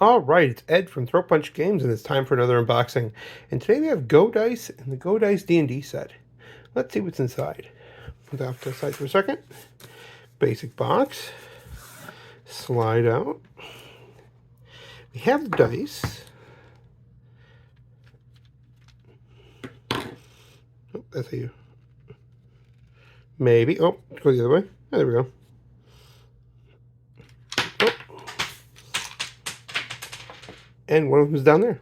All right, it's Ed from Throw Punch Games, and it's time for another unboxing. And today we have GoDice and the GoDice D&D set. Let's see what's inside. Put that off to the side for a second. Basic box. Slide out. We have the dice. Oh, that's how you... Maybe. Oh, go the other way. Oh, there we go. Oh. And one of them is down there.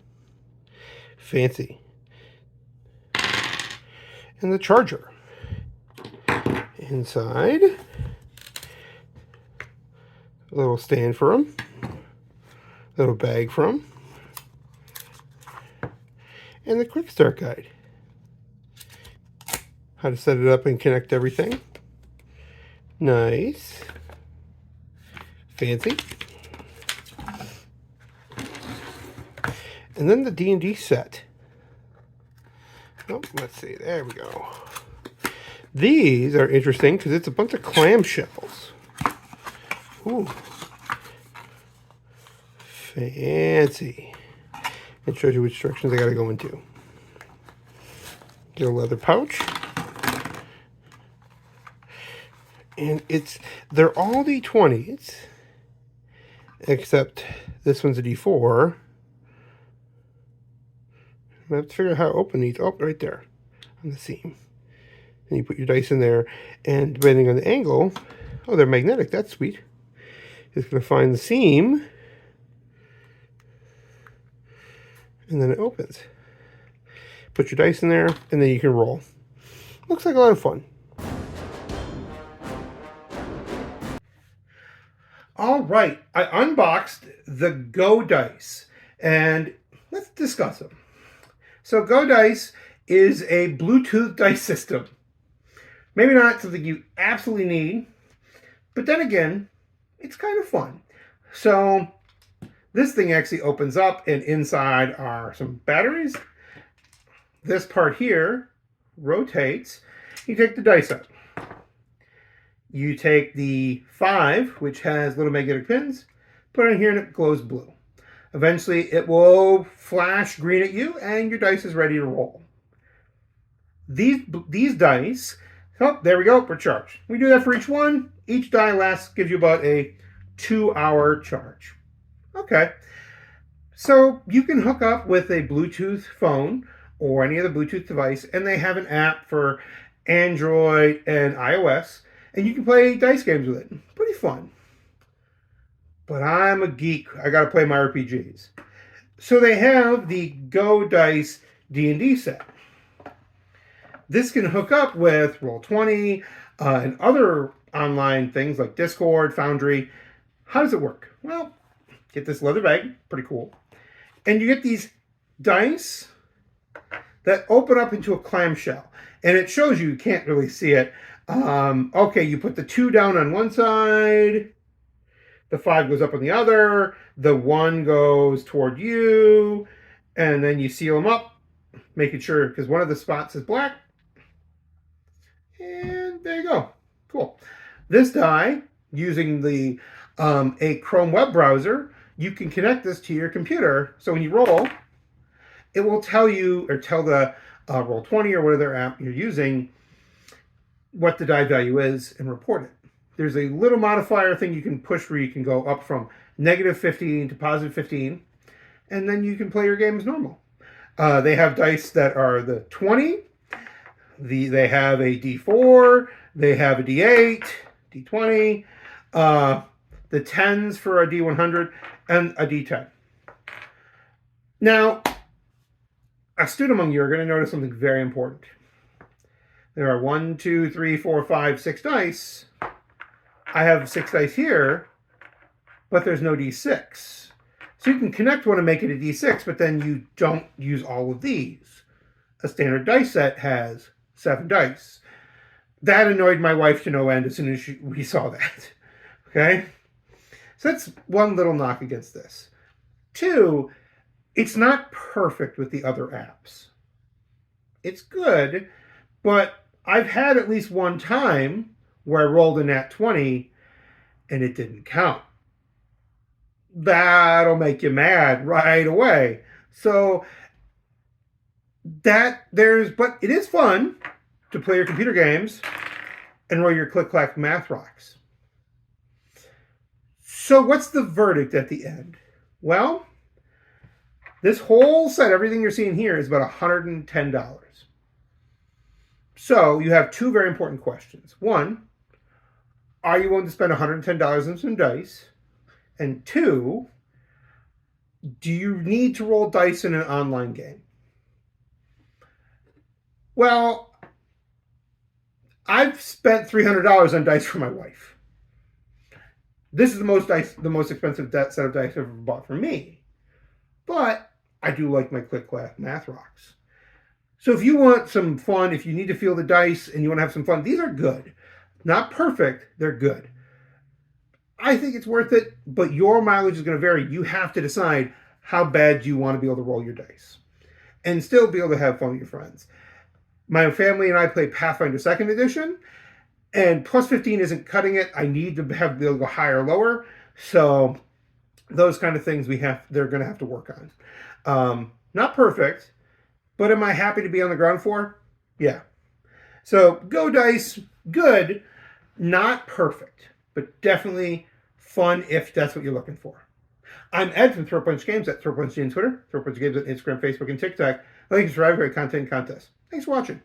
Fancy. And the charger. Inside, a little stand for them, little bag for them, and the quick start guide. How to set it up and connect everything. Nice. Fancy. And then the D&D set. Oh, let's see. There we go. These are interesting because it's a bunch of clamshells. Ooh. Fancy. It shows you which directions I gotta go into. Get a leather pouch. And they're all D20s. Except this one's a D4. I have to figure out how to open these. Oh, right there. On the seam. And you put your dice in there, and depending on the angle, oh, they're magnetic, that's sweet. It's going to find the seam, and then it opens. Put your dice in there, and then you can roll. Looks like a lot of fun. All right, I unboxed the GoDice, and let's discuss them. So GoDice is a Bluetooth dice system. Maybe not something you absolutely need, but then again, it's kind of fun. So this thing actually opens up, and inside are some batteries. This part here rotates. You take the dice out. You take the 5, which has little magnetic pins, put it in here and it glows blue. Eventually it will flash green at you and your dice is ready to roll. These dice, oh, there we go, we're charged. We do that for each one. Each die gives you about a 2-hour charge. Okay, so you can hook up with a Bluetooth phone or any other Bluetooth device, and they have an app for Android and iOS, and you can play dice games with it. Pretty fun. But I'm a geek. I got to play my RPGs. So they have the GoDice D&D set. This can hook up with Roll20 and other online things like Discord, Foundry. How does it work? Well, get this leather bag, pretty cool. And you get these dice that open up into a clamshell. And it shows you can't really see it. Okay, you put the 2 down on one side. The 5 goes up on the other. The 1 goes toward you. And then you seal them up, making sure, because one of the spots is black. And there you go. Cool. This die, using the a Chrome web browser, you can connect this to your computer. So when you roll, it will tell you, or tell the Roll20 or whatever app you're using, what the die value is and report it. There's a little modifier thing you can push where you can go up from -15 to +15, and then you can play your game as normal. They have dice that are the 20, they have a D4, they have a D8, D20, the 10s for a D100, and a D10. Now, astute among you are going to notice something very important. There are 1, 2, 3, 4, 5, 6 dice. I have 6 dice here, but there's no D6. So you can connect one and make it a D6, but then you don't use all of these. A standard dice set has 7 dice. That annoyed my wife to no end as soon as we saw that. Okay? So that's one little knock against this. 2, it's not perfect with the other apps. It's good, but I've had at least one time where I rolled a nat 20 and it didn't count. that'll make you mad right away. So but it is fun to play your computer games and roll your click-clack math rocks. So what's the verdict at the end? Well, this whole set, everything you're seeing here, is about $110. So you have two very important questions. One, are you willing to spend $110 on some dice? And two, do you need to roll dice in an online game? Well, I've spent $300 on dice for my wife. This is the most expensive set of dice I've ever bought for me. But I do like my click-clack math rocks. So if you want some fun, if you need to feel the dice and you want to have some fun, these are good. Not perfect, they're good. I think it's worth it, but your mileage is going to vary. You have to decide how bad you want to be able to roll your dice and still be able to have fun with your friends. My family and I play Pathfinder 2nd Edition, and plus 15 isn't cutting it. I need to be able to go higher or lower. So those kind of things they're going to have to work on. Not perfect, but am I happy to be on the ground floor? Yeah. So GoDice, good, not perfect, but definitely fun if that's what you're looking for. I'm Ed from Throw Punch Games at Throw Punch on Twitter, Throw Punch Games on Instagram, Facebook, and TikTok. Thanks for great content and contests. Thanks for watching.